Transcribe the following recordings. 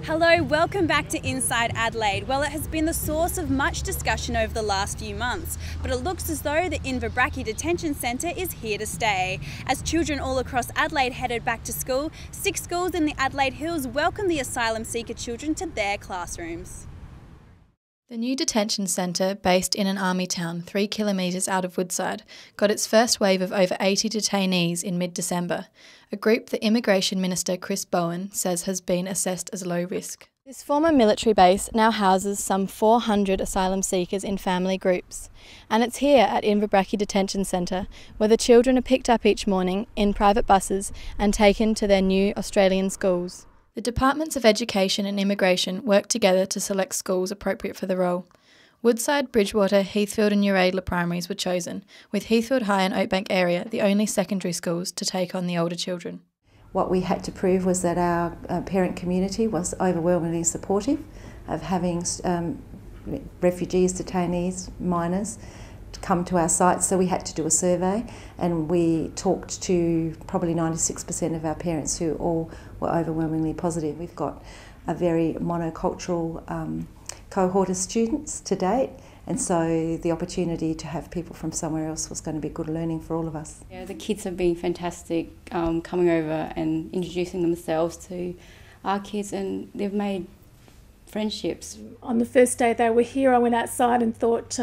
Hello, welcome back to Inside Adelaide. Well, it has been the source of much discussion over the last few months, but it looks as though the Inverbrackie Detention Centre is here to stay. As children all across Adelaide headed back to school, 6 schools in the Adelaide Hills welcomed the asylum seeker children to their classrooms. The new detention centre, based in an army town 3 kilometres out of Woodside, got its first wave of over 80 detainees in mid-December, a group that Immigration Minister Chris Bowen says has been assessed as low risk. This former military base now houses some 400 asylum seekers in family groups, and it's here at Inverbrackie Detention Centre where the children are picked up each morning in private buses and taken to their new Australian schools. The Departments of Education and Immigration work together to select schools appropriate for the role. Woodside, Bridgewater, Heathfield and Uradla primaries were chosen, with Heathfield High and Oakbank area the only secondary schools to take on the older children. What we had to prove was that our parent community was overwhelmingly supportive of having refugees, detainees, minors come to our sites, so we had to do a survey and we talked to probably 96% of our parents who all were overwhelmingly positive. We've got a very monocultural cohort of students to date, and so the opportunity to have people from somewhere else was going to be good learning for all of us. Yeah, the kids have been fantastic coming over and introducing themselves to our kids, and they've made friendships. On the first day they were here, I went outside and thought,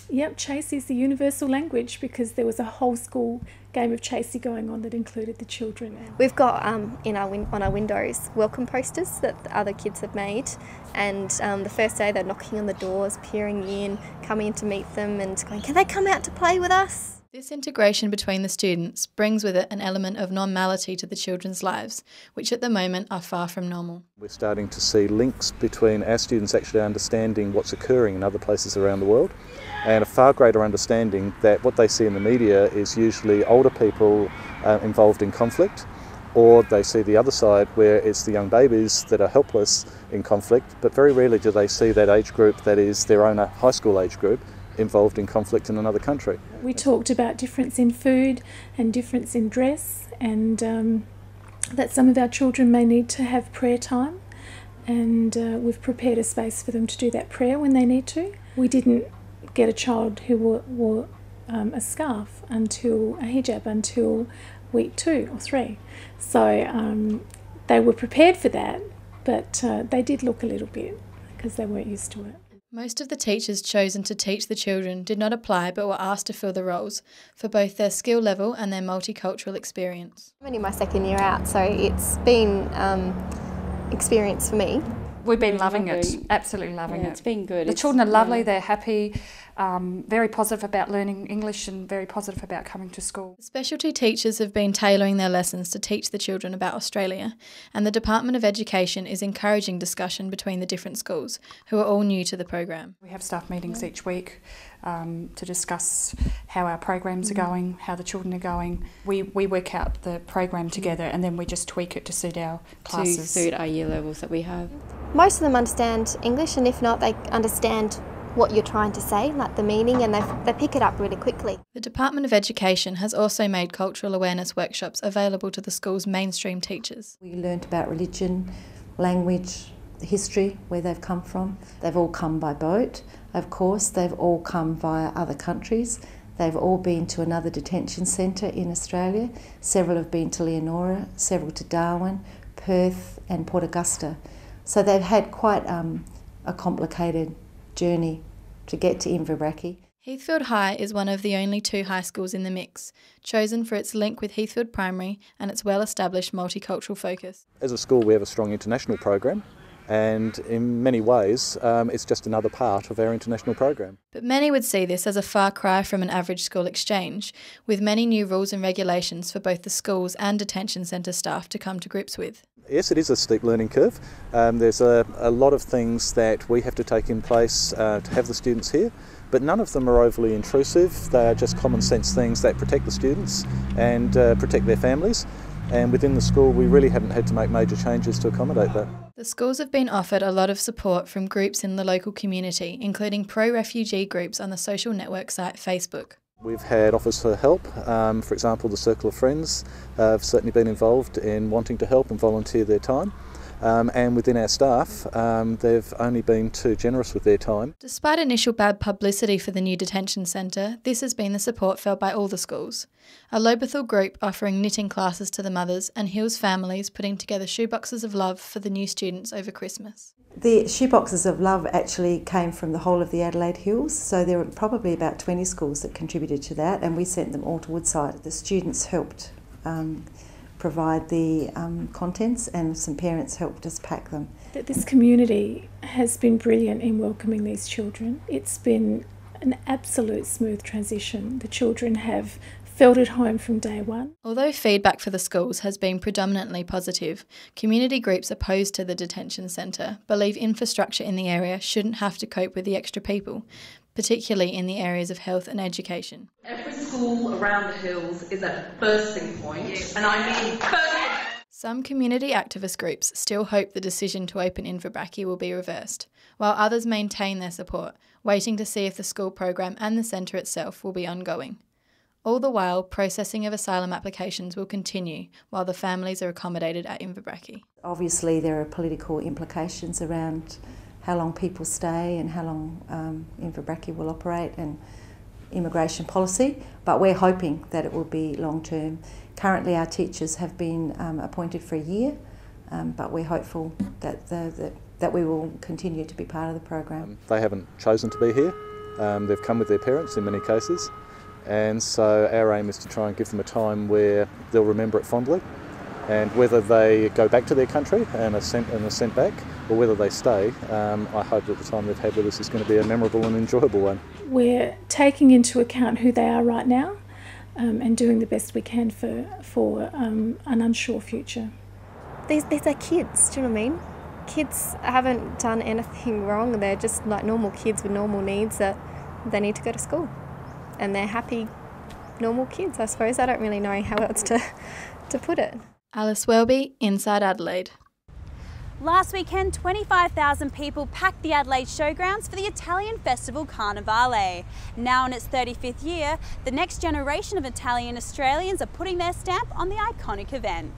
yep, Chasey is the universal language, because there was a whole school game of Chasey going on that included the children. We've got on our windows welcome posters that the other kids have made, and the first day they're knocking on the doors, peering in, coming in to meet them and going, can they come out to play with us? This integration between the students brings with it an element of normality to the children's lives, which at the moment are far from normal. We're starting to see links between our students actually understanding what's occurring in other places around the world, and a far greater understanding that what they see in the media is usually older people involved in conflict, or they see the other side where it's the young babies that are helpless in conflict, but very rarely do they see that age group that is their own high school age group involved in conflict in another country. We talked about difference in food and difference in dress, and that some of our children may need to have prayer time, and we've prepared a space for them to do that prayer when they need to. We didn't get a child who wore a scarf until a hijab until week 2 or 3. So they were prepared for that, but they did look a little bit because they weren't used to it. Most of the teachers chosen to teach the children did not apply but were asked to fill the roles for both their skill level and their multicultural experience. I'm only my second year out, so it's been experience for me. We've been loving it, absolutely loving it. It's been good. The children are lovely, they're happy, very positive about learning English and very positive about coming to school. The specialty teachers have been tailoring their lessons to teach the children about Australia, and the Department of Education is encouraging discussion between the different schools, who are all new to the program. We have staff meetings each week to discuss how our programs are going, how the children are going. We work out the program together and then we just tweak it to suit our classes. To suit our year levels that we have. Most of them understand English, and if not, they understand what you're trying to say, like the meaning, and they pick it up really quickly. The Department of Education has also made cultural awareness workshops available to the school's mainstream teachers. We learnt about religion, language, history, where they've come from. They've all come by boat, of course. They've all come via other countries. They've all been to another detention centre in Australia. Several have been to Leonora, several to Darwin, Perth and Port Augusta. So they've had quite a complicated journey to get to Inverbrackie. Heathfield High is one of the only 2 high schools in the mix, chosen for its link with Heathfield Primary and its well-established multicultural focus. As a school we have a strong international program, and in many ways it's just another part of our international program. But many would see this as a far cry from an average school exchange, with many new rules and regulations for both the schools and detention centre staff to come to grips with. Yes, it is a steep learning curve. There's a lot of things that we have to take in place to have the students here, but none of them are overly intrusive. They are just common sense things that protect the students and protect their families. And within the school we really haven't had to make major changes to accommodate that. The schools have been offered a lot of support from groups in the local community, including pro-refugee groups on the social network site Facebook. We've had offers for help. For example, the Circle of Friends have certainly been involved in wanting to help and volunteer their time. And within our staff, they've only been too generous with their time. Despite initial bad publicity for the new detention centre, this has been the support felt by all the schools. A Lobethal group offering knitting classes to the mothers and Hills families putting together shoeboxes of love for the new students over Christmas. The shoeboxes of love actually came from the whole of the Adelaide Hills, so there were probably about 20 schools that contributed to that, and we sent them all to Woodside. The students helped provide the contents, and some parents helped us pack them. This community has been brilliant in welcoming these children. It's been an absolute smooth transition. The children have felt at home from day one. Although feedback for the schools has been predominantly positive, community groups opposed to the detention centre believe infrastructure in the area shouldn't have to cope with the extra people, particularly in the areas of health and education. Every school around the hills is at bursting point, and I mean bursting. Some community activist groups still hope the decision to open Inverbrackie will be reversed, while others maintain their support, waiting to see if the school program and the centre itself will be ongoing. All the while, processing of asylum applications will continue while the families are accommodated at Inverbrackie. Obviously there are political implications around how long people stay and how long Inverbrackie will operate and immigration policy, but we're hoping that it will be long term. Currently our teachers have been appointed for a year, but we're hopeful that we will continue to be part of the program. They haven't chosen to be here. They've come with their parents in many cases, and so our aim is to try and give them a time where they'll remember it fondly, and whether they go back to their country and are sent back, or whether they stay, I hope that the time they've had with us is going to be a memorable and enjoyable one. We're taking into account who they are right now and doing the best we can for an unsure future. These are kids, do you know what I mean? Kids haven't done anything wrong. They're just like normal kids with normal needs that they need to go to school. And they're happy, normal kids, I suppose. I don't really know how else to put it. Alice Welby, Inside Adelaide. Last weekend, 25,000 people packed the Adelaide showgrounds for the Italian festival Carnevale. Now in its 35th year, the next generation of Italian Australians are putting their stamp on the iconic event.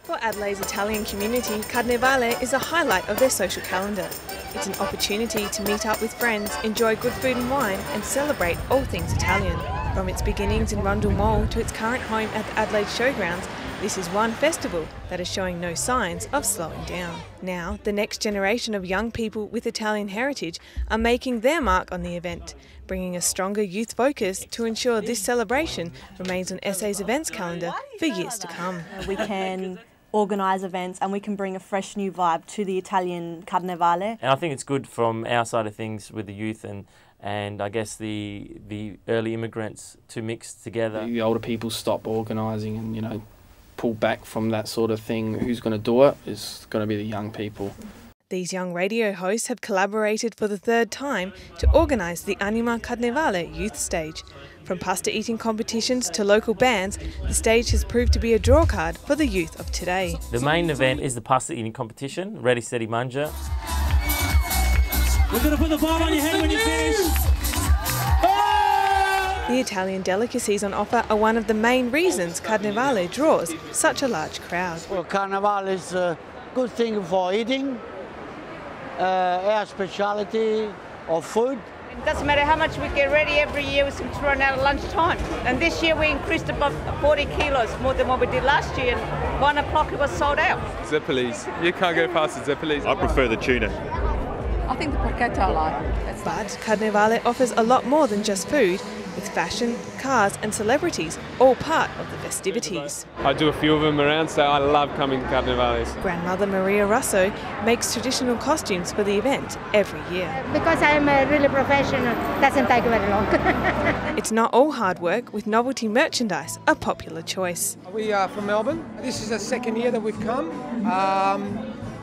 For Adelaide's Italian community, Carnevale is a highlight of their social calendar. It's an opportunity to meet up with friends, enjoy good food and wine, and celebrate all things Italian. From its beginnings in Rundle Mall to its current home at the Adelaide Showgrounds, this is one festival that is showing no signs of slowing down. Now, the next generation of young people with Italian heritage are making their mark on the event, bringing a stronger youth focus to ensure this celebration remains on SA's events calendar for years to come. We can organise events and we can bring a fresh new vibe to the Italian Carnevale. And I think it's good from our side of things with the youth and I guess the early immigrants to mix together. The older people stop organising and, you know, pull back from that sort of thing. Who's going to do it is going to be the young people. These young radio hosts have collaborated for the third time to organise the Anima Carnevale youth stage. From pasta eating competitions to local bands, the stage has proved to be a draw card for the youth of today. The main event is the pasta eating competition, Ready, Steady, Manja. We're going to put the bomb on your head when you finish. The Italian delicacies on offer are one of the main reasons Carnevale draws such a large crowd. Well, Carnival is a good thing for eating, our speciality of food. It doesn't matter how much we get ready every year, we seem to run out at lunchtime. And this year we increased above 40 kilos more than what we did last year, and 1 o'clock it was sold out. Zeppelis. You can't go past the Zeppelis. I prefer the tuna. I think the porchetta I like. But Carnevale offers a lot more than just food, with fashion, cars and celebrities all part of the festivities. I do a few of them around, so I love coming to Carnevales. Grandmother Maria Russo makes traditional costumes for the event every year. Because I'm really professional, it doesn't take very long. It's not all hard work, with novelty merchandise a popular choice. We are from Melbourne. This is the second year that we've come.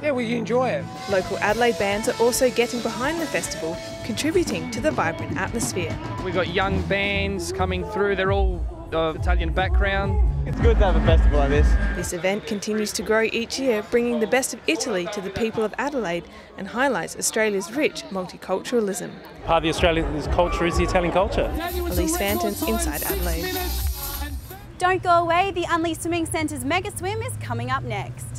Yeah, we enjoy it. Local Adelaide bands are also getting behind the festival, contributing to the vibrant atmosphere. We've got young bands coming through, they're all of Italian background. It's good to have a festival like this. This event continues to grow each year, bringing the best of Italy to the people of Adelaide and highlights Australia's rich multiculturalism. Part of the Australian culture is the Italian culture. Elise Fanton, Inside Adelaide. Don't go away, the Unleashed Swimming Centre's Mega Swim is coming up next.